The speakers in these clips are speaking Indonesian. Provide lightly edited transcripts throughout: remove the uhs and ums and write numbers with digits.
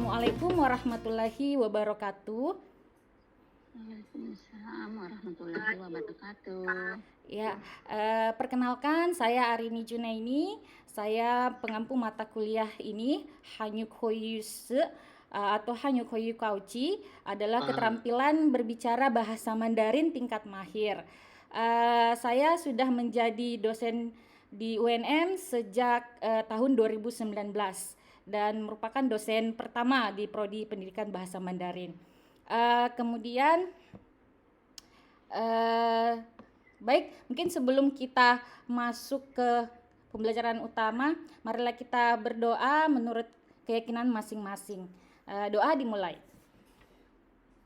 Assalamualaikum warahmatullahi wabarakatuh. Waalaikumsalam warahmatullahi wabarakatuh. Ya, perkenalkan saya Arini Junaini. Saya pengampu mata kuliah ini Hanyuk Hoyuse atau Hanyuk Hoyu Kauci adalah keterampilan berbicara bahasa Mandarin tingkat mahir. Saya sudah menjadi dosen di UNM sejak tahun 2019 dan merupakan dosen pertama di Prodi Pendidikan Bahasa Mandarin. Kemudian baik, mungkin sebelum kita masuk ke pembelajaran utama, marilah kita berdoa menurut keyakinan masing-masing. Doa dimulai.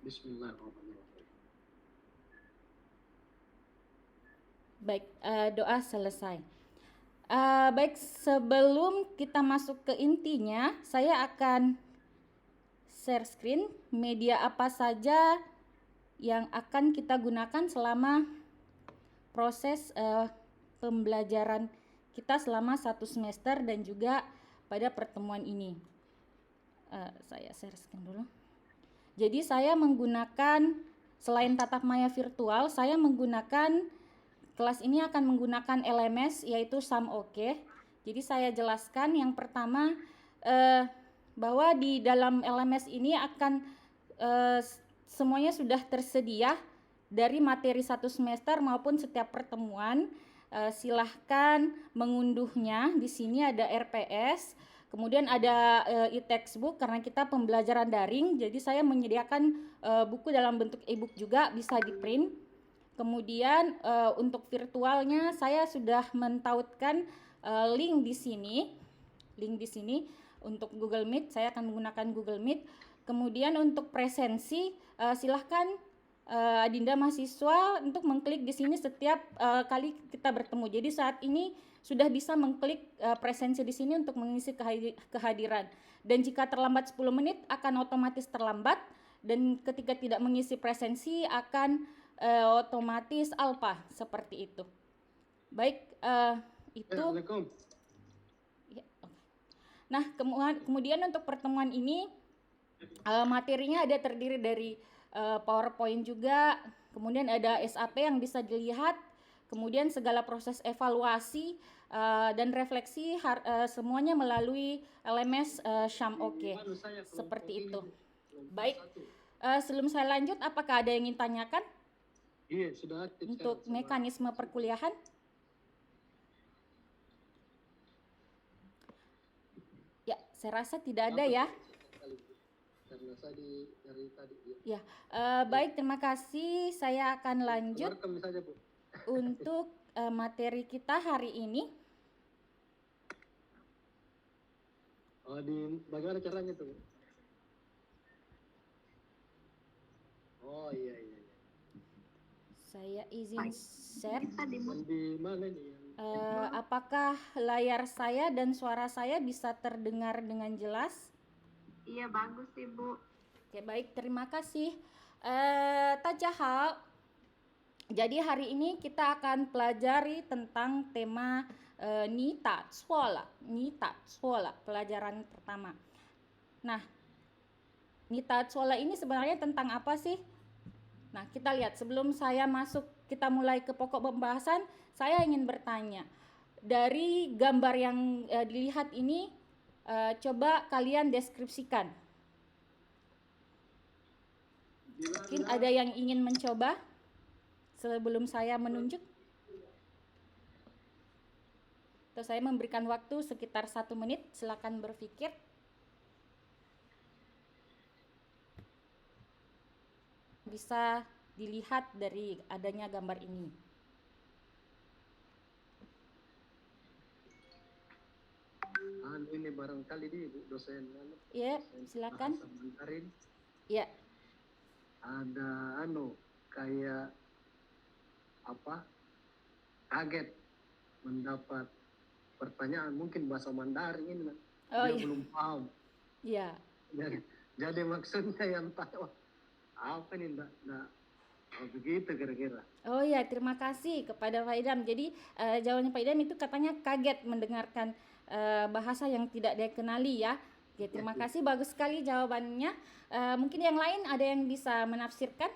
Bismillahirrahmanirrahim. Baik, doa selesai. Baik, sebelum kita masuk ke intinya, saya akan share screen media apa saja yang akan kita gunakan selama proses pembelajaran kita selama 1 semester dan juga pada pertemuan ini. Saya share screen dulu. Jadi saya menggunakan, selain tatap maya virtual, saya menggunakan, kelas ini akan menggunakan LMS yaitu SamOke. Jadi saya jelaskan yang pertama bahwa di dalam LMS ini akan semuanya sudah tersedia dari materi 1 semester maupun setiap pertemuan. Silahkan mengunduhnya. Di sini ada RPS, kemudian ada e-textbook karena kita pembelajaran daring. Jadi saya menyediakan buku dalam bentuk e-book juga bisa di-print. Kemudian untuk virtualnya saya sudah mentautkan link di sini. Untuk Google Meet saya akan menggunakan Google Meet. Kemudian untuk presensi silahkan Adinda mahasiswa untuk mengklik di sini setiap kali kita bertemu. Jadi saat ini sudah bisa mengklik presensi di sini untuk mengisi kehadiran. Dan jika terlambat 10 menit akan otomatis terlambat, dan ketika tidak mengisi presensi akan otomatis alpha seperti itu. Baik, itu. Assalamualaikum. Ya, okay. Nah, kemudian untuk pertemuan ini materinya ada terdiri dari PowerPoint juga, kemudian ada SAP yang bisa dilihat, kemudian segala proses evaluasi dan refleksi semuanya melalui LMS SamOke seperti itu. Baik, sebelum saya lanjut, apakah ada yang ingin tanyakan? Iya, sudah aktif untuk mekanisme perkuliahan? Ya, saya rasa tidak ada ya. Karena saya dari tadi. Ya, baik, terima kasih. Saya akan lanjut Saja, Bu. untuk materi kita hari ini. Bagaimana caranya tuh? Oh iya. Saya izin share. Di mana nih? Apakah layar saya dan suara saya bisa terdengar dengan jelas? Iya, bagus Ibu. Oke, baik, terima kasih. Tajahal. Jadi hari ini kita akan pelajari tentang tema Nita Tsuola, pelajaran pertama. Nah, Nita Tsuola ini sebenarnya tentang apa sih? Nah, kita lihat sebelum saya masuk, kita mulai ke pokok pembahasan, saya ingin bertanya. Dari gambar yang dilihat ini, coba kalian deskripsikan. Mungkin ada yang ingin mencoba sebelum saya menunjuk? Atau saya memberikan waktu sekitar 1 menit, silakan berpikir. Bisa dilihat dari adanya gambar ini. Ini barangkali di dosen. Ya, silakan. Ya. Ada kayak kaget mendapat pertanyaan mungkin bahasa Mandarin ini. Dia belum paham. Iya. Jadi maksudnya yang tahu apa nih enggak begitu kira-kira. Oh ya, terima kasih kepada Pak Idam. Jadi jawabannya Pak Idam itu katanya kaget mendengarkan bahasa yang tidak dikenali ya. Oke, terima kasih, bagus sekali jawabannya. Mungkin yang lain ada yang bisa menafsirkan?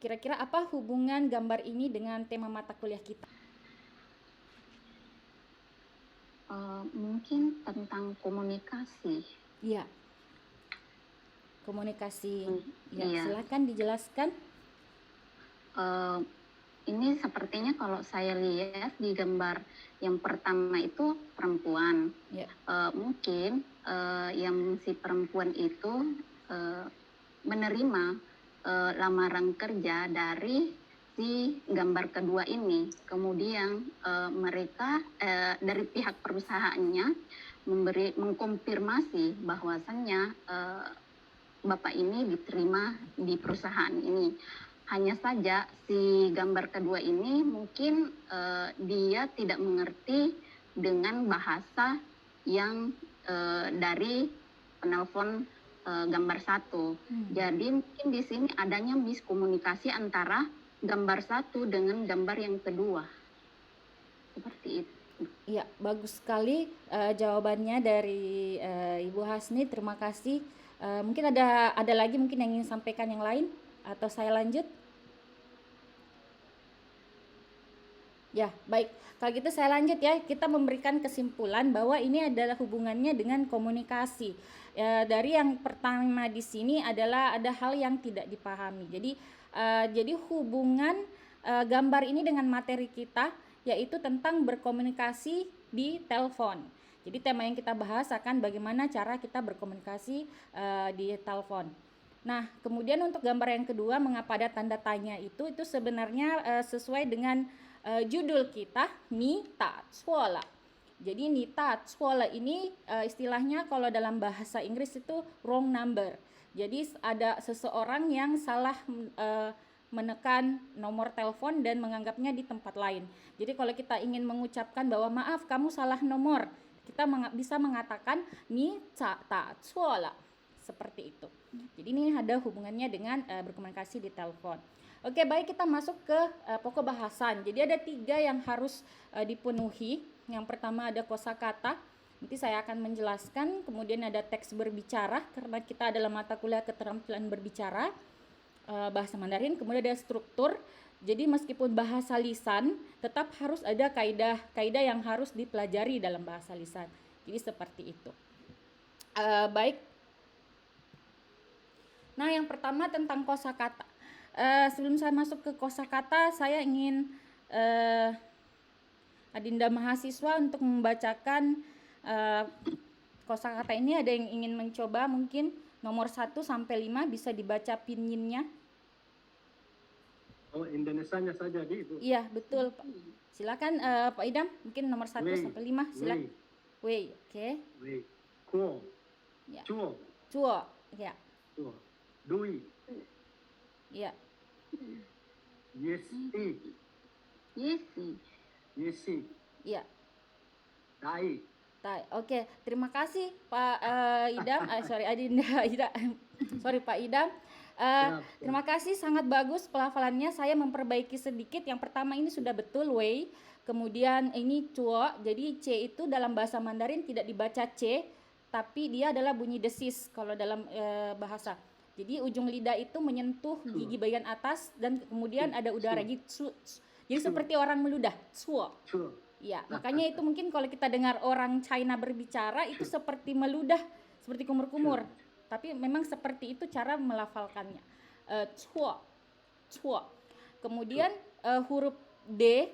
Kira-kira apa hubungan gambar ini dengan tema mata kuliah kita? Mungkin tentang komunikasi. Iya, komunikasi. Ya, Iya. silakan dijelaskan. Ini sepertinya kalau saya lihat di gambar yang pertama itu perempuan. Ya. Mungkin yang si perempuan itu menerima lamaran kerja dari si gambar kedua ini. Kemudian mereka dari pihak perusahaannya mengkonfirmasi bahwasannya Bapak ini diterima di perusahaan ini. Hanya saja si gambar kedua ini mungkin dia tidak mengerti dengan bahasa yang dari penelpon gambar satu. Jadi mungkin di sini adanya miskomunikasi antara gambar satu dengan gambar yang kedua. Seperti itu. Iya, bagus sekali jawabannya dari Ibu Hasni. Terima kasih. Mungkin ada lagi mungkin yang ingin sampaikan yang lain atau saya lanjut? Ya, baik. Kalau gitu saya lanjut ya. Kita memberikan kesimpulan bahwa ini adalah hubungannya dengan komunikasi. Dari yang pertama di sini adalah ada hal yang tidak dipahami. Jadi hubungan gambar ini dengan materi kita yaitu tentang berkomunikasi di telepon. Jadi tema yang kita bahas akan bagaimana cara kita berkomunikasi di telepon. Nah, kemudian untuk gambar yang kedua, mengapa ada tanda tanya itu sebenarnya sesuai dengan judul kita, ni ta cuola. Jadi ni ta cuola ini istilahnya kalau dalam bahasa Inggris itu wrong number. Jadi ada seseorang yang salah menekan nomor telepon dan menganggapnya di tempat lain. Jadi kalau kita ingin mengucapkan bahwa maaf kamu salah nomor, kita bisa mengatakan ni ta cuola. Seperti itu. Jadi ini ada hubungannya dengan berkomunikasi di telepon. Oke, baik, kita masuk ke pokok bahasan. Jadi ada 3 yang harus dipenuhi. Yang pertama ada kosakata. Nanti saya akan menjelaskan. Kemudian ada teks berbicara karena kita adalah mata kuliah keterampilan berbicara bahasa Mandarin. Kemudian ada struktur. Jadi meskipun bahasa lisan, tetap harus ada kaidah yang harus dipelajari dalam bahasa lisan. Jadi seperti itu. Baik. Nah, yang pertama tentang kosakata. Sebelum saya masuk ke kosakata, saya ingin Adinda mahasiswa untuk membacakan kosakata ini. Ada yang ingin mencoba mungkin nomor 1 sampai 5 bisa dibaca pinyin-nya. Oh, Indonesianya saja di Ibu. Iya, betul, Pak. Silakan Pak Idam, mungkin nomor 1 sampai 5 silakan. Wei, oke. Wei, kuo, Ya. cuo, Cuo, ya. cuo, dui, Ya. yesi, Yesi. yesi, Ya. dai. Oke, terima kasih Pak Idam. Adinda Idam. Sorry Pak Idam. Terima kasih, sangat bagus pelafalannya. Saya memperbaiki sedikit. Yang pertama ini sudah betul wei. Kemudian ini cuo. Jadi c itu dalam bahasa Mandarin tidak dibaca c, tapi dia adalah bunyi desis kalau dalam bahasa. Jadi ujung lidah itu menyentuh gigi bagian atas dan kemudian ada udara gitu. Jadi seperti orang meludah. Cuo. Ya, makanya itu mungkin kalau kita dengar orang China berbicara itu seperti meludah, seperti kumur-kumur. Tapi memang seperti itu cara melafalkannya. Cuo. Cuo. Kemudian huruf D.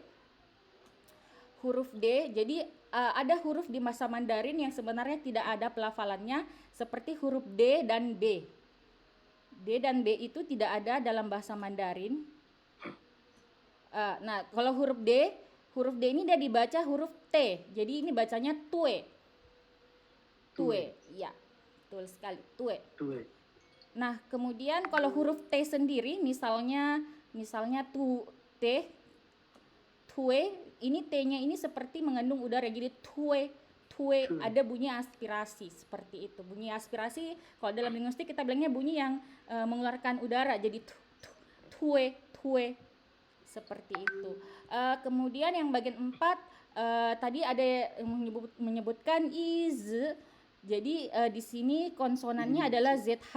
Huruf D. Jadi ada huruf di bahasa Mandarin yang sebenarnya tidak ada pelafalannya seperti huruf D dan B. D dan B itu tidak ada dalam bahasa Mandarin. Nah, kalau huruf D ini dia dibaca huruf T. Jadi ini bacanya tue. Tue, ya. Betul sekali, tue. Nah, kemudian kalau huruf T sendiri misalnya T, tue, ini T-nya ini seperti mengandung udara. Jadi tue ada bunyi aspirasi seperti itu. Bunyi aspirasi kalau dalam linguistik kita bilangnya bunyi yang mengeluarkan udara. Jadi tue seperti itu. Kemudian yang bagian 4 tadi ada yang menyebutkan iz. Jadi di sini konsonannya adalah ZH.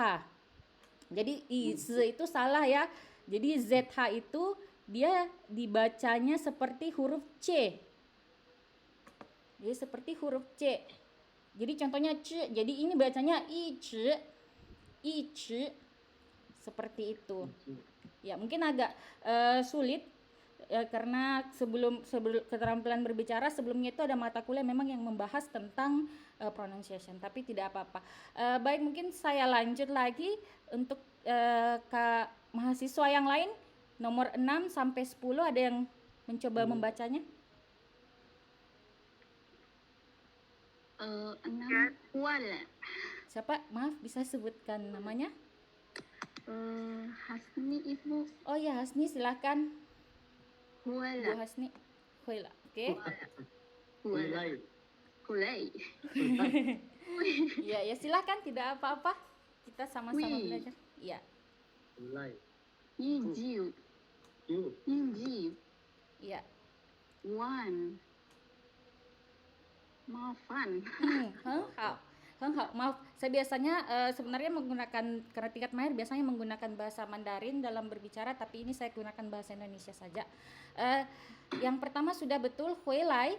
Jadi iz itu salah ya. Jadi ZH itu dia dibacanya seperti huruf C. Jadi seperti huruf C. Jadi contohnya c. Jadi ini bacanya i c. Seperti itu. Ya, mungkin agak sulit karena sebelum keterampilan berbicara sebelumnya itu ada mata kuliah memang yang membahas tentang pronunciation, tapi tidak apa-apa. Baik, mungkin saya lanjut lagi untuk ke mahasiswa yang lain nomor 6 sampai 10 ada yang mencoba membacanya? 6 wala. Siapa? Maaf, bisa sebutkan namanya? Hasni Ibu. Oh ya, Hasni silakan. Bu Wala. Hasni. Huila. Oke. Wala. Kulai. Ya, ya silakan, tidak apa-apa. Kita sama-sama Wih. belajar. Iya. Mulai. Ijiu. Yuk. Ijiu. Iya. Wan. Maafan. Maaf, saya biasanya sebenarnya menggunakan, karena tingkat mahir biasanya menggunakan bahasa Mandarin dalam berbicara, tapi ini saya gunakan bahasa Indonesia saja. Yang pertama sudah betul, huilai.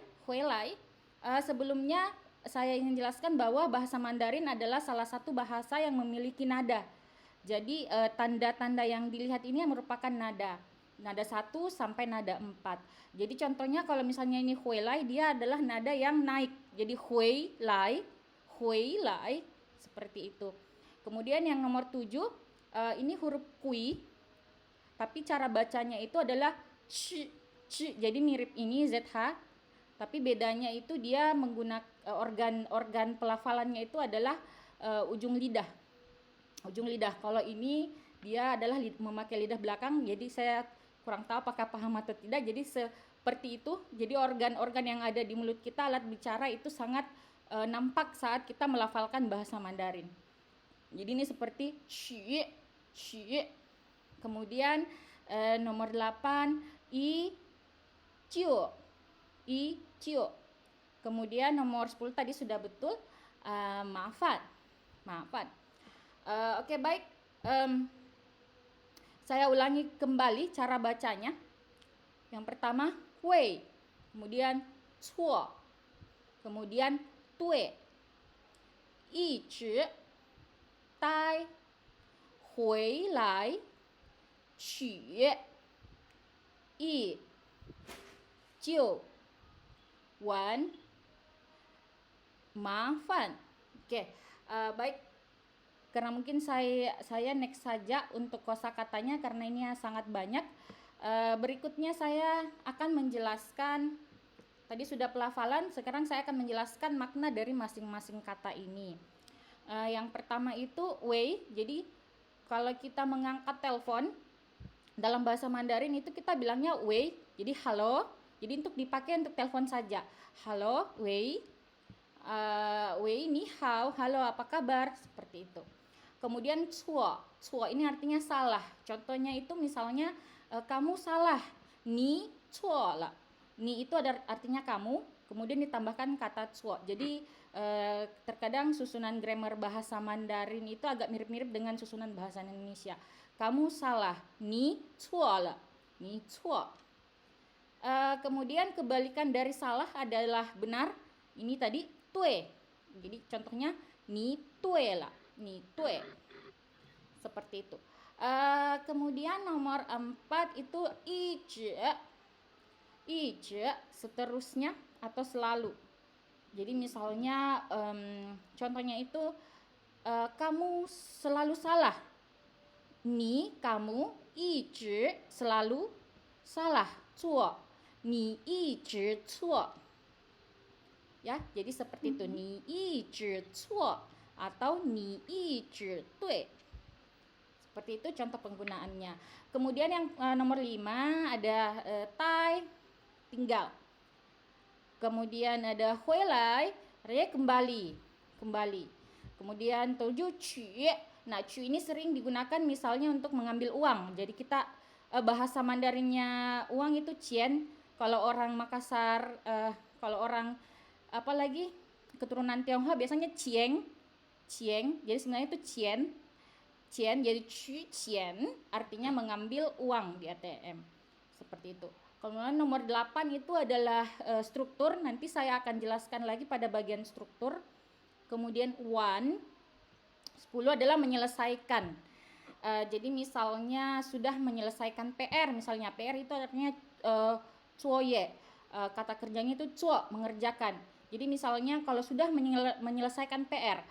Sebelumnya saya ingin jelaskan bahwa bahasa Mandarin adalah salah satu bahasa yang memiliki nada. Jadi tanda-tanda yang dilihat ini merupakan nada 1 sampai nada 4. Jadi contohnya kalau misalnya ini huilai, dia adalah nada yang naik. Jadi huilai seperti itu. Kemudian yang nomor 7 ini huruf kui, tapi cara bacanya itu adalah c. Jadi mirip ini ZH, tapi bedanya itu dia menggunakan organ pelafalannya itu adalah ujung lidah. Kalau ini dia adalah memakai lidah belakang, jadi saya kurang tahu apakah paham atau tidak. Jadi seperti itu. Jadi organ-organ yang ada di mulut kita, alat bicara itu sangat nampak saat kita melafalkan bahasa Mandarin. Jadi ini seperti shi. Kemudian nomor 8 i cio. Kemudian nomor 10 tadi sudah betul, maafan. Oke, baik. Saya ulangi kembali cara bacanya. Yang pertama hui, kemudian cuo, kemudian tue, yi zhi, tai, hui lai, qu, yi, jiu, wan, mafan. Oke, baik. Karena mungkin saya next saja untuk kosakatanya karena ini sangat banyak. Berikutnya saya akan menjelaskan, tadi sudah pelafalan, sekarang saya akan menjelaskan makna dari masing-masing kata ini. Yang pertama itu wei. Jadi kalau kita mengangkat telepon dalam bahasa Mandarin itu kita bilangnya wei. Jadi halo. Jadi untuk dipakai untuk telepon saja. Halo, wei. Wei ni hao, halo apa kabar, seperti itu. Kemudian cuo ini artinya salah. Contohnya itu misalnya kamu salah, ni cuo lah. Ni itu ada artinya kamu, kemudian ditambahkan kata cuo. Jadi terkadang susunan grammar bahasa Mandarin itu agak mirip-mirip dengan susunan bahasa Indonesia. Kamu salah, ni cuo lah, ni cuo. Kemudian kebalikan dari salah adalah benar. Ini tadi tue. Jadi contohnya ni tue lah, ni tue. Seperti itu. Kemudian nomor 4 itu ije seterusnya atau selalu. Jadi misalnya contohnya itu kamu selalu salah. Ni kamu, ije selalu salah. Cuo, ni ije cuo. Ya, jadi seperti itu, ni ije cuo atau ni ije tue. Seperti itu contoh penggunaannya. Kemudian yang nomor 5 ada tai, tinggal. Kemudian ada huilai, kembali. Kemudian 7 cu. Nah, cu ini sering digunakan misalnya untuk mengambil uang. Jadi kita bahasa Mandarinnya uang itu cien. Kalau orang Makassar Kalau orang apalagi keturunan Tionghoa biasanya Cieng, Cieng. Jadi sebenarnya itu Cien, Cien jadi Cien artinya mengambil uang di ATM. Seperti itu. Kemudian nomor 8 itu adalah struktur, nanti saya akan jelaskan lagi pada bagian struktur. Kemudian 10 adalah menyelesaikan. Jadi misalnya sudah menyelesaikan PR, misalnya PR itu artinya cuoye, kata kerjanya itu cuo, mengerjakan. Jadi misalnya kalau sudah menyelesaikan PR,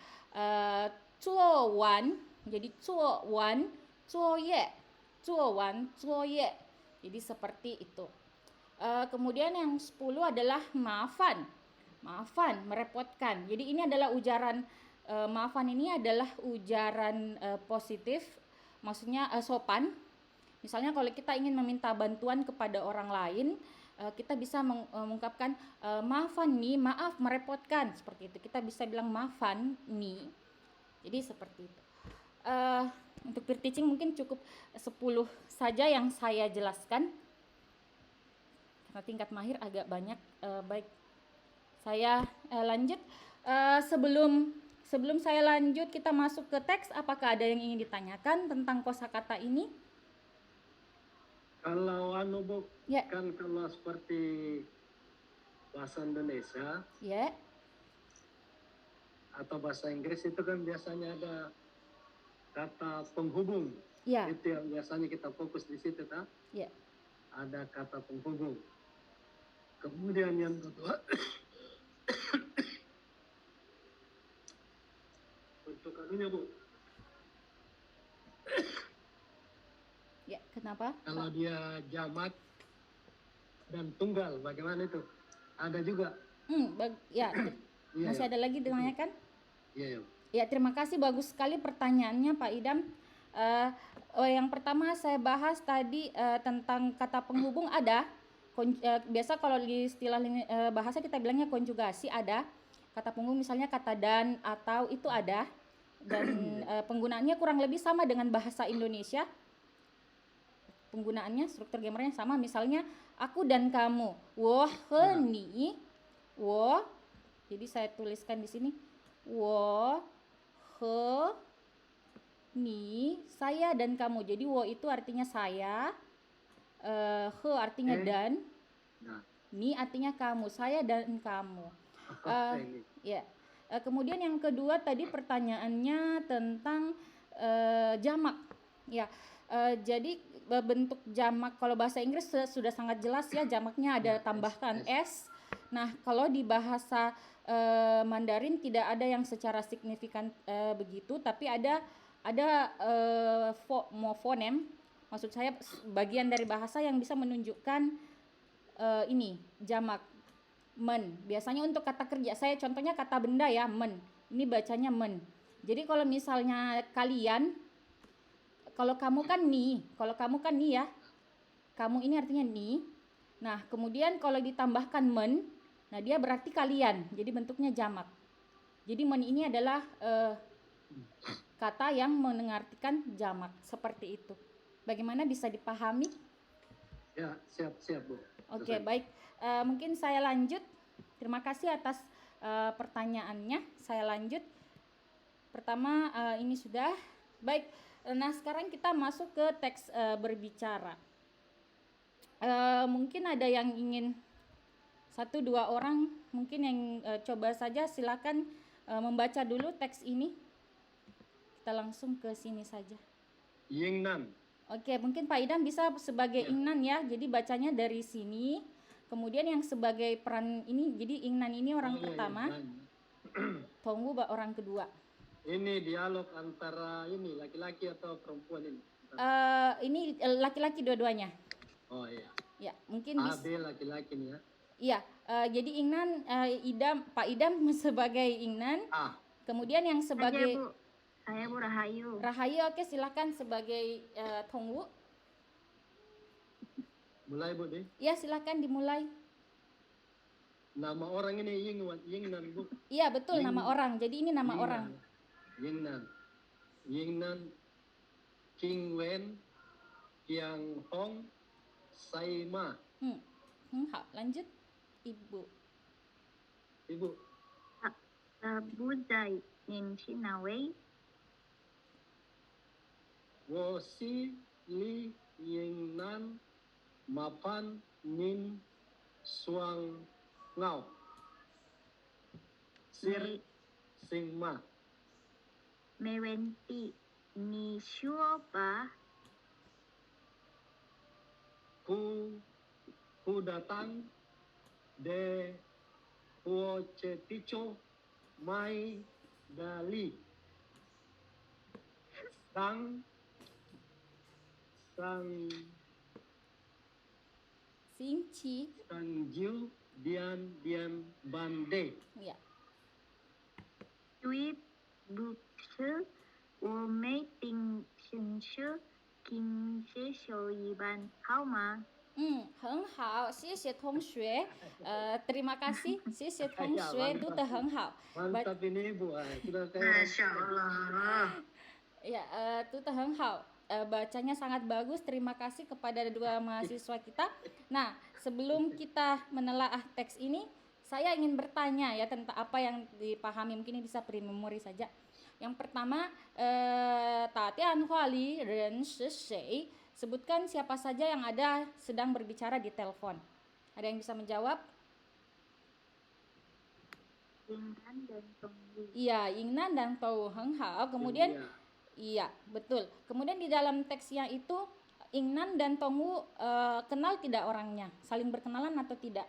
cuo wan, jadi cuo wan, cuoye, cuo wan, cuoye. Jadi seperti itu. Kemudian yang 10 adalah maafan, maafan, merepotkan. Jadi ini adalah ujaran maafan ini adalah ujaran positif, maksudnya sopan. Misalnya kalau kita ingin meminta bantuan kepada orang lain, kita bisa mengungkapkan maafan nih, maaf merepotkan, seperti itu. Kita bisa bilang maafan nih. Jadi seperti itu. Untuk peer teaching mungkin cukup 10 saja yang saya jelaskan. Karena tingkat mahir agak banyak. Baik, saya lanjut. Sebelum saya lanjut kita masuk ke teks, apakah ada yang ingin ditanyakan tentang kosakata ini? Kalau Bu, Ya. kan kalau seperti bahasa Indonesia Ya. atau bahasa Inggris itu kan biasanya ada kata penghubung. Ya. Itu yang biasanya kita fokus di situ, tak? Ya. Ada kata penghubung. Kemudian yang kedua, untuk anunya Bu, Ya, kenapa? kalau dia jamak dan tunggal, bagaimana itu? Ada juga. Ya. Iya, Masih ada lagi ditanyakan? Iya. Ya, terima kasih, bagus sekali pertanyaannya Pak Idam. Yang pertama saya bahas tadi tentang kata penghubung ada. Biasa kalau di istilah bahasa kita bilangnya konjugasi ada. Kata penghubung misalnya kata dan, atau itu ada. Dan penggunaannya kurang lebih sama dengan bahasa Indonesia. Penggunaannya, struktur grammarnya sama. Misalnya aku dan kamu. Wo he ni. Wo. Jadi saya tuliskan di sini. Wo he ni, saya dan kamu. Jadi wo itu artinya saya, he artinya dan, ni artinya kamu, saya dan kamu. Ya. Kemudian yang kedua tadi pertanyaannya tentang jamak. Ya. Jadi bentuk jamak kalau bahasa Inggris sudah sangat jelas ya, jamaknya ada tambahkan s. Nah, kalau di bahasa Mandarin tidak ada yang secara signifikan begitu, tapi ada fonem, maksud saya bagian dari bahasa yang bisa menunjukkan ini jamak men. Biasanya untuk kata kerja, saya contohnya kata benda ya, men. Ini bacanya men. Jadi kalau misalnya kalian, kalau kamu kan nih ya, kamu ini artinya nih. Nah, kemudian kalau ditambahkan men, nah dia berarti kalian, jadi bentuknya jamak. Jadi men ini adalah kata yang mengartikan jamak, seperti itu. Bagaimana, bisa dipahami? Ya, siap Bu. Oke, baik. Mungkin saya lanjut. Terima kasih atas pertanyaannya. Saya lanjut. Pertama ini sudah. Baik. Nah, sekarang kita masuk ke teks berbicara. Mungkin ada yang ingin 1-2 orang mungkin yang coba saja, silakan membaca dulu teks ini. Kita langsung ke sini saja. Yingnan. Oke, mungkin Pak Idam bisa sebagai Ingnan ya. Jadi bacanya dari sini. Kemudian yang sebagai peran ini, jadi Ingnan ini orang pertama. Tonggu orang kedua. Ini dialog antara ini laki-laki atau perempuan ini? Ini laki-laki dua-duanya. Oh iya. Ya, mungkin bisa. laki-laki nih ya. Iya, jadi Ingnan, Pak Idam sebagai Ingnan. Kemudian yang sebagai Saya Bu Rahayu. Rahayu, oke, silakan sebagai Tongwu. Mulai Bu deh. Iya, silakan dimulai. Nama orang ini Yingnan Bu. Iya, betul, nama orang. Jadi ini nama orang. Yingnan, King Wen, Kiang Hong, Saima. Lanjut, Ibu. Ibu, 不在年轻那位 wo si li ying nan mapan nin suang ngao. Sir May sing ma. Mewenti ni sure ba Ku ku datang de huo ceticho mai dali. Sang sang Sinci. sang jiu dian dian bande. Ya. Tweet bukse wo mei ting shen shi kim she shou yi ban hao ma 很好，谢谢同学。terima kasih，谢谢同学，读得很好。 Mantap ini Ibu. Sudah kayak Allah Ya, itu hal. Bacanya sangat bagus. Terima kasih kepada dua mahasiswa kita. Nah, sebelum kita menelaah teks ini, saya ingin bertanya ya tentang apa yang dipahami. Mungkin ini bisa pre-memori saja. Yang pertama, Tatian Huali Ren Shishei. Sebutkan siapa saja yang ada sedang berbicara di telepon. Ada yang bisa menjawab? Yingnan dan Tongyi Iya, Yingnan dan Tou Heng Hao. Kemudian iya, betul. Kemudian di dalam teksnya itu Ingnan dan Tongwu kenal tidak orangnya? Saling berkenalan atau tidak?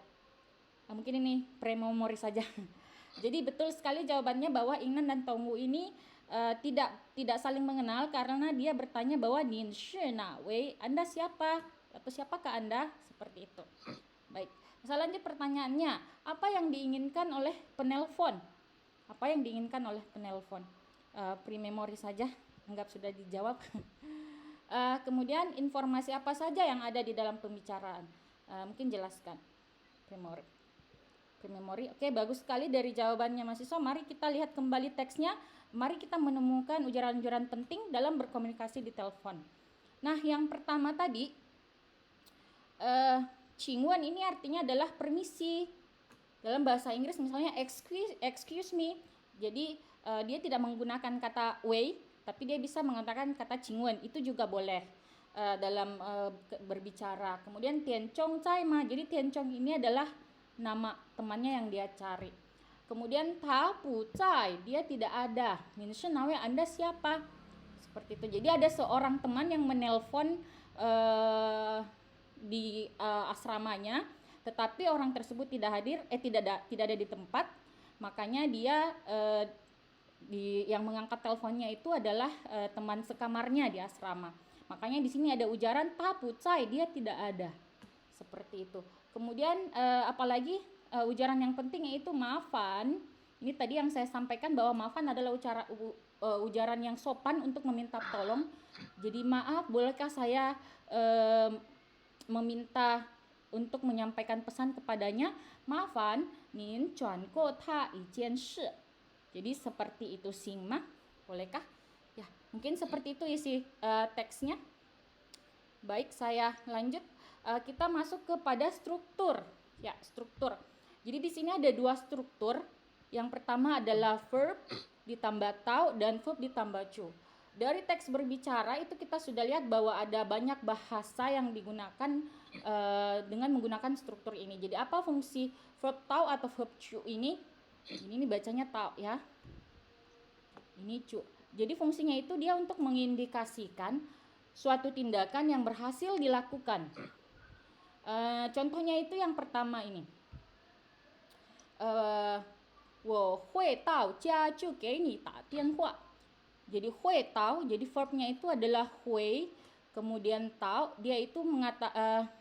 Nah, mungkin ini pre-memori saja. Jadi betul sekali jawabannya bahwa Ingnan dan Tongwu ini tidak saling mengenal karena dia bertanya bahwa Nin shi na wei, Anda siapa? Atau siapakah Anda? Seperti itu. Baik. Selanjutnya pertanyaannya, apa yang diinginkan oleh penelpon? Apa yang diinginkan oleh penelpon? Pre-memori saja, anggap sudah dijawab. Kemudian informasi apa saja yang ada di dalam pembicaraan? Mungkin jelaskan. Pre-memori. Oke, bagus sekali dari jawabannya mahasiswa. Mari kita lihat kembali teksnya. Mari kita menemukan ujaran-ujaran penting dalam berkomunikasi di telepon. Nah, yang pertama tadi, Qingwen ini artinya adalah permisi. Dalam bahasa Inggris misalnya excuse me. Jadi dia tidak menggunakan kata wei, tapi dia bisa mengatakan kata Qingwen. Itu juga boleh dalam berbicara. Kemudian Tianchong Cai Ma. Jadi Tianchong ini adalah nama temannya yang dia cari. Kemudian Ta Pu Cai, dia tidak ada. Nin Shen Nawe, Anda siapa? Seperti itu. Jadi ada seorang teman yang menelpon di asramanya, tetapi orang tersebut tidak hadir, tidak ada di tempat. Makanya dia yang mengangkat teleponnya itu adalah teman sekamarnya di asrama. Makanya di sini ada ujaran Ta Pu Cai, dia tidak ada. Seperti itu. Kemudian apalagi ujaran yang penting yaitu maafan. Ini tadi yang saya sampaikan bahwa maafan adalah ujaran yang sopan untuk meminta tolong. Jadi maaf, bolehkah saya meminta untuk menyampaikan pesan kepadanya? Maafan, nin cuan ko ta yi jian shi. Jadi seperti itu Singma, bolehkah? Ya, mungkin seperti itu isi teksnya. Baik, saya lanjut. Kita masuk kepada struktur. Ya, struktur. Jadi di sini ada dua struktur. Yang pertama adalah verb ditambah tau dan verb ditambah cu. Dari teks berbicara itu kita sudah lihat bahwa ada banyak bahasa yang digunakan dengan menggunakan struktur ini. Jadi apa fungsi verb tau atau verb cu ini? Ini bacanya tau ya. Ini cu. Jadi fungsinya itu dia untuk mengindikasikan suatu tindakan yang berhasil dilakukan. Contohnya itu yang pertama ini. 我会到家就给你打电话. Jadi hui tau, jadi verbnya itu adalah hui, kemudian tau, dia itu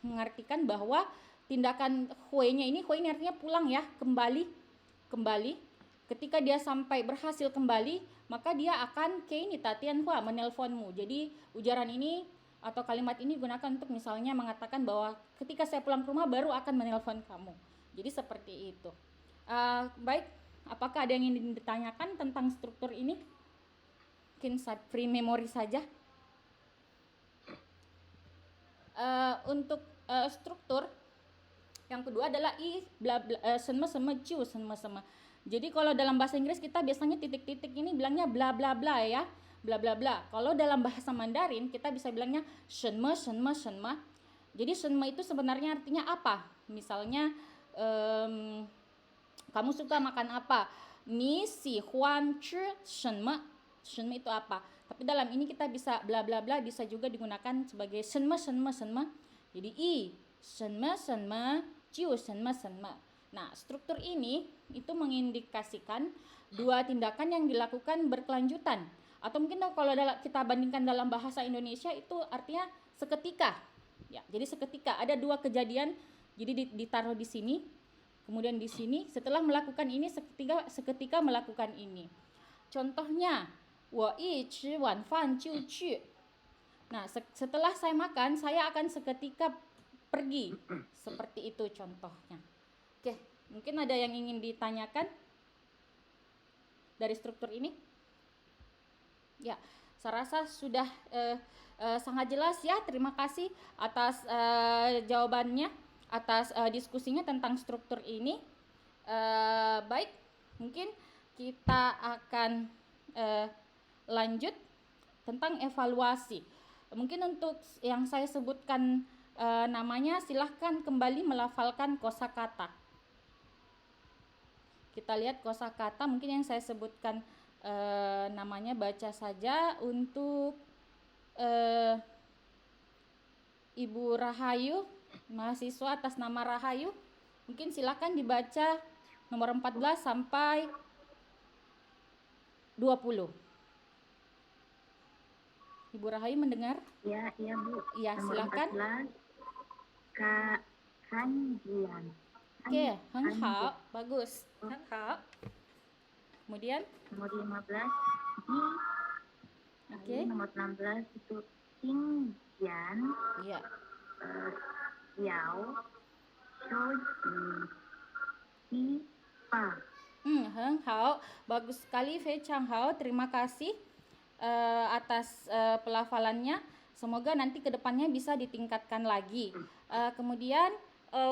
mengartikan bahwa tindakan hui-nya ini artinya pulang ya, kembali. Ketika dia sampai berhasil kembali, maka dia akan keini tatian hua, menelponmu. Jadi ujaran ini atau kalimat ini gunakan untuk misalnya mengatakan bahwa ketika saya pulang ke rumah baru akan menelpon kamu. Jadi seperti itu. Baik, apakah ada yang ingin ditanyakan tentang struktur ini? Mungkin free memory saja. Untuk struktur Yang kedua adalah i bla bla senme seme ciu senme seme. Jadi kalau dalam bahasa Inggris kita biasanya titik-titik ini bilangnya bla bla bla ya. Bla bla bla. Kalau dalam bahasa Mandarin kita bisa bilangnya shenme shenme shenme. Jadi shenme itu sebenarnya artinya apa? Misalnya kamu suka makan apa? Ni si huan chi shenme. Shenme itu apa? Tapi dalam ini kita bisa bla bla bla bisa juga digunakan sebagai shenme shenme shenme. Jadi i shenme shenme ciu shenme shenme. Nah, struktur ini itu mengindikasikan dua tindakan yang dilakukan berkelanjutan. Atau mungkin kalau kita bandingkan dalam bahasa Indonesia itu artinya seketika. Ya, jadi seketika ada dua kejadian, jadi ditaruh di sini, kemudian di sini setelah melakukan ini seketika melakukan ini. Contohnya, 我一吃晚饭就去. Nah, setelah saya makan, saya akan seketika pergi. Seperti itu contohnya. Oke, mungkin ada yang ingin ditanyakan dari struktur ini? Ya, saya rasa sudah sangat jelas ya. Terima kasih atas jawabannya, atas diskusinya tentang struktur ini. Baik, mungkin kita akan lanjut tentang evaluasi. Mungkin untuk yang saya sebutkan namanya, silahkan kembali melafalkan kosakata. Kita lihat kosakata, mungkin yang saya sebutkan namanya baca saja untuk Ibu Rahayu, mahasiswa atas nama Rahayu. Mungkin silakan dibaca nomor 14 sampai 20. Ibu Rahayu mendengar? Ya, iya Bu. Iya, silakan. 14, Kanjian. Oke, Heng Hao, bagus. Heng Hao. Kemudian Nomor 15, Ji. Oke. Nomor 16 itu Qingjian. Iya. Xiao. Shouji. Ipa. Heng Hao, bagus sekali Fei Chang Hao. Terima kasih atas pelafalannya. Semoga nanti kedepannya bisa ditingkatkan lagi. Kemudian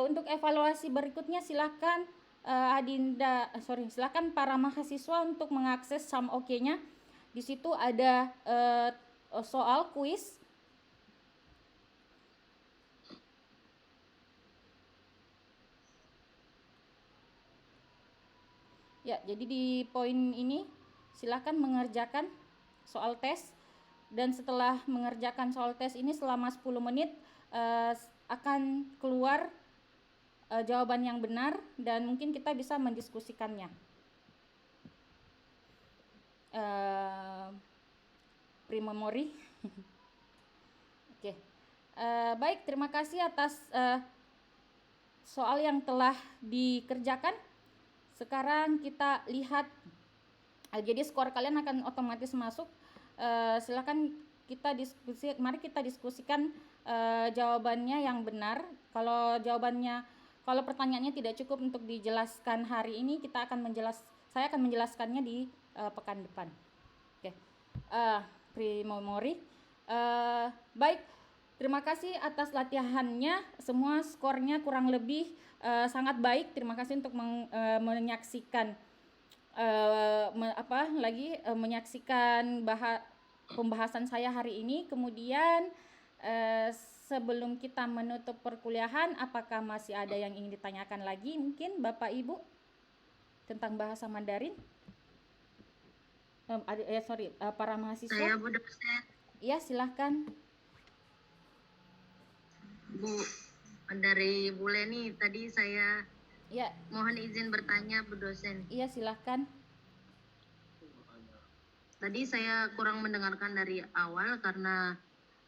untuk evaluasi berikutnya silakan silakan para mahasiswa untuk mengakses SAMOK-nya. Di situ ada soal kuis. Ya, jadi di poin ini silakan mengerjakan soal tes, dan setelah mengerjakan soal tes ini selama 10 menit akan keluar jawaban yang benar dan mungkin kita bisa mendiskusikannya. Pre-memori. Oke. Baik, terima kasih atas soal yang telah dikerjakan. Sekarang kita lihat, jadi skor kalian akan otomatis masuk. Silakan mari kita diskusikan jawabannya yang benar. Kalau pertanyaannya tidak cukup untuk dijelaskan hari ini, saya akan menjelaskannya di pekan depan. Oke. Pre-memori. Baik, terima kasih atas latihannya. Semua skornya kurang lebih sangat baik. Terima kasih untuk menyaksikan menyaksikan pembahasan saya hari ini. Kemudian sebelum kita menutup perkuliahan, apakah masih ada yang ingin ditanyakan lagi mungkin Bapak Ibu tentang bahasa Mandarin? Para mahasiswa. Saya Bu dosen. Iya, silahkan. Bu, dari Bu Leni tadi saya mohon izin bertanya Bu dosen. Iya, silahkan. Tadi saya kurang mendengarkan dari awal karena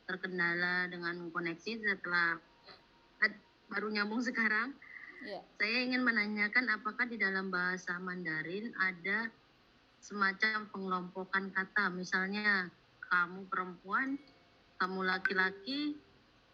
terkendala dengan koneksi, setelah baru nyambung sekarang. Saya ingin menanyakan apakah di dalam bahasa Mandarin ada semacam pengelompokan kata, misalnya kamu perempuan, kamu laki-laki,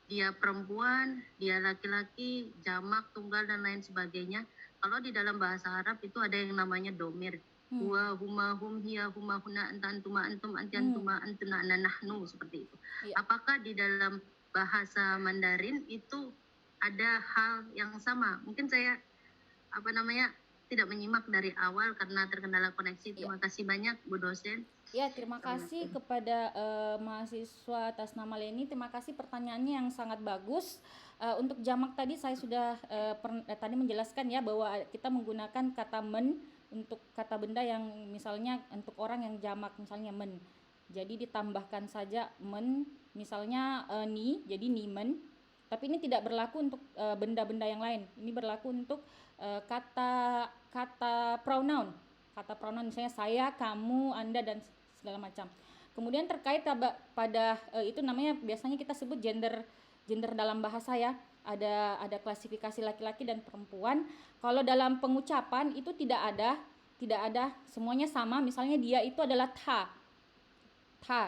dia perempuan, dia laki-laki, jamak, tunggal, dan lain sebagainya. Kalau di dalam bahasa Arab itu ada yang namanya domir. Huwa, huma, hum, hiya, huma, huna, anta, antuma, antum, anti, antuma, antuna, ana, nahnu, seperti itu. Apakah di dalam bahasa Mandarin itu ada hal yang sama. Mungkin saya tidak menyimak dari awal karena terkendala koneksi. Terima kasih banyak Bu dosen. Ya, terima kasih kepada mahasiswa atas nama Leni. Terima kasih pertanyaannya yang sangat bagus. Untuk jamak tadi saya sudah tadi menjelaskan ya bahwa kita menggunakan kata men untuk kata benda yang misalnya untuk orang yang jamak misalnya men. Jadi ditambahkan saja men, misalnya ni, jadi ni men. Tapi ini tidak berlaku untuk benda-benda yang lain. Ini berlaku untuk kata pronoun. Kata pronoun misalnya saya, kamu, Anda dan segala macam. Kemudian terkait pada itu namanya biasanya kita sebut gender dalam bahasa ya. Ada klasifikasi laki-laki dan perempuan. Kalau dalam pengucapan itu tidak ada semuanya sama. Misalnya dia itu adalah ta.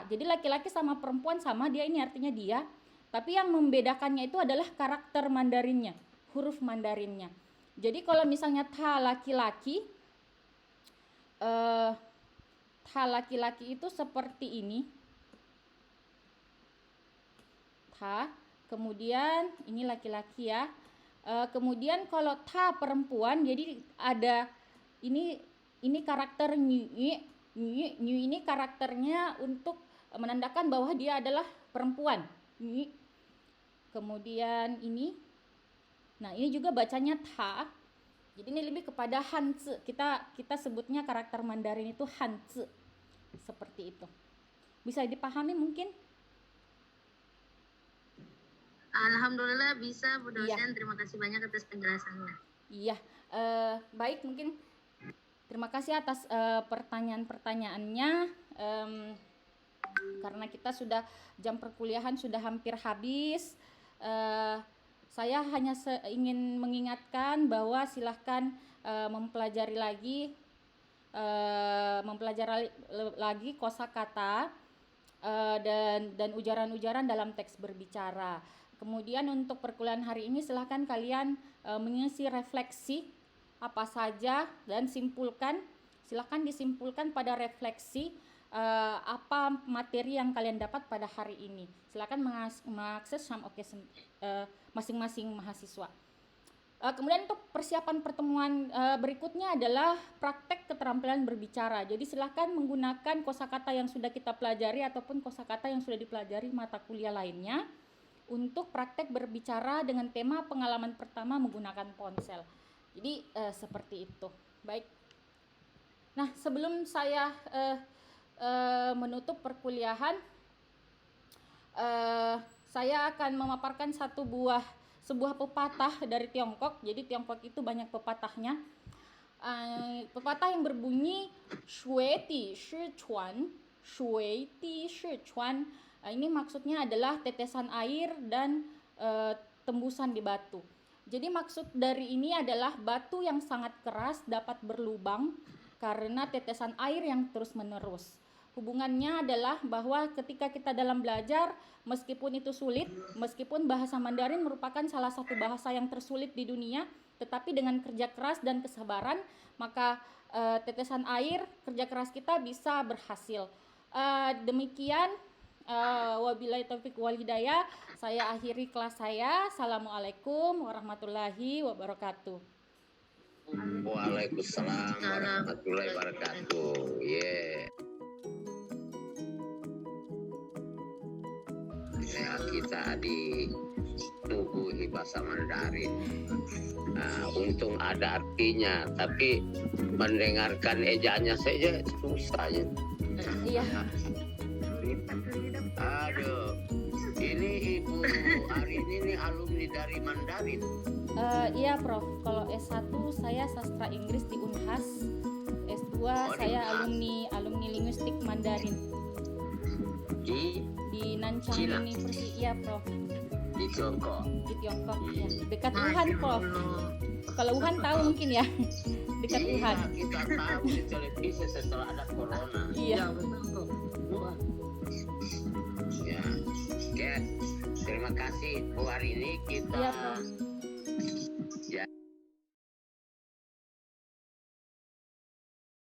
Jadi laki-laki sama perempuan sama, dia ini artinya dia. Tapi yang membedakannya itu adalah karakter Mandarinnya, huruf Mandarinnya. Jadi kalau misalnya ta laki-laki itu seperti ini. Ta, kemudian ini laki-laki ya. Kemudian kalau ta perempuan, jadi ada ini karakter nyi ini karakternya untuk menandakan bahwa dia adalah perempuan. Nyi. Kemudian ini, nah ini juga bacanya ta. Jadi ini lebih kepada hanzi. Kita sebutnya karakter Mandarin itu hanzi. Seperti itu. Bisa dipahami mungkin? Alhamdulillah bisa Bu dosen. Iya. Terima kasih banyak atas penjelasannya. Iya, baik, mungkin terima kasih atas pertanyaan-pertanyaannya. Karena kita sudah jam perkuliahan sudah hampir habis. Saya hanya ingin mengingatkan bahwa silahkan mempelajari lagi kosakata dan ujaran-ujaran dalam teks berbicara. Kemudian untuk perkuliahan hari ini silahkan kalian mengisi refleksi apa saja dan silahkan disimpulkan pada refleksi apa materi yang kalian dapat pada hari ini. Silakan mengakses masing-masing mahasiswa. Kemudian untuk persiapan pertemuan berikutnya adalah praktek keterampilan berbicara. Jadi silakan menggunakan kosakata yang sudah kita pelajari ataupun kosakata yang sudah dipelajari mata kuliah lainnya untuk praktek berbicara dengan tema pengalaman pertama menggunakan ponsel. Jadi seperti itu. Baik. Nah, sebelum saya menutup perkuliahan, saya akan memaparkan sebuah pepatah dari Tiongkok. Jadi Tiongkok itu banyak pepatahnya. Pepatah yang berbunyi shui ti shi chuan. Ini maksudnya adalah tetesan air dan tembusan di batu. Jadi maksud dari ini adalah batu yang sangat keras dapat berlubang karena tetesan air yang terus-menerus. Hubungannya adalah bahwa ketika kita dalam belajar, meskipun itu sulit, meskipun bahasa Mandarin merupakan salah satu bahasa yang tersulit di dunia, tetapi dengan kerja keras dan kesabaran, maka tetesan air, kerja keras kita bisa berhasil. Demikian, wabillahi taufiq wal hidayah, saya akhiri kelas saya. Assalamualaikum warahmatullahi wabarakatuh. Waalaikumsalam warahmatullahi wabarakatuh. Ya, kita ditubuhi bahasa Mandarin. Untung ada artinya, tapi mendengarkan ejaannya saja susah ya. Iya. Aduh, ini Ibu Arin ini alumni dari Mandarin. Iya Prof, kalau S1 saya sastra Inggris di Unhas, S2 saya alumni linguistik Mandarin di Nanchang China. University. Iya Prof, Di Tiongkok. ya. Dekat Wuhan Prof. Kalau Wuhan tahu mungkin ya. Dekat Wuhan. Kita tahu di televisi setelah ada corona. Iya. Ya. Oke. Terima kasih Bu hari ini kita Iya Prof.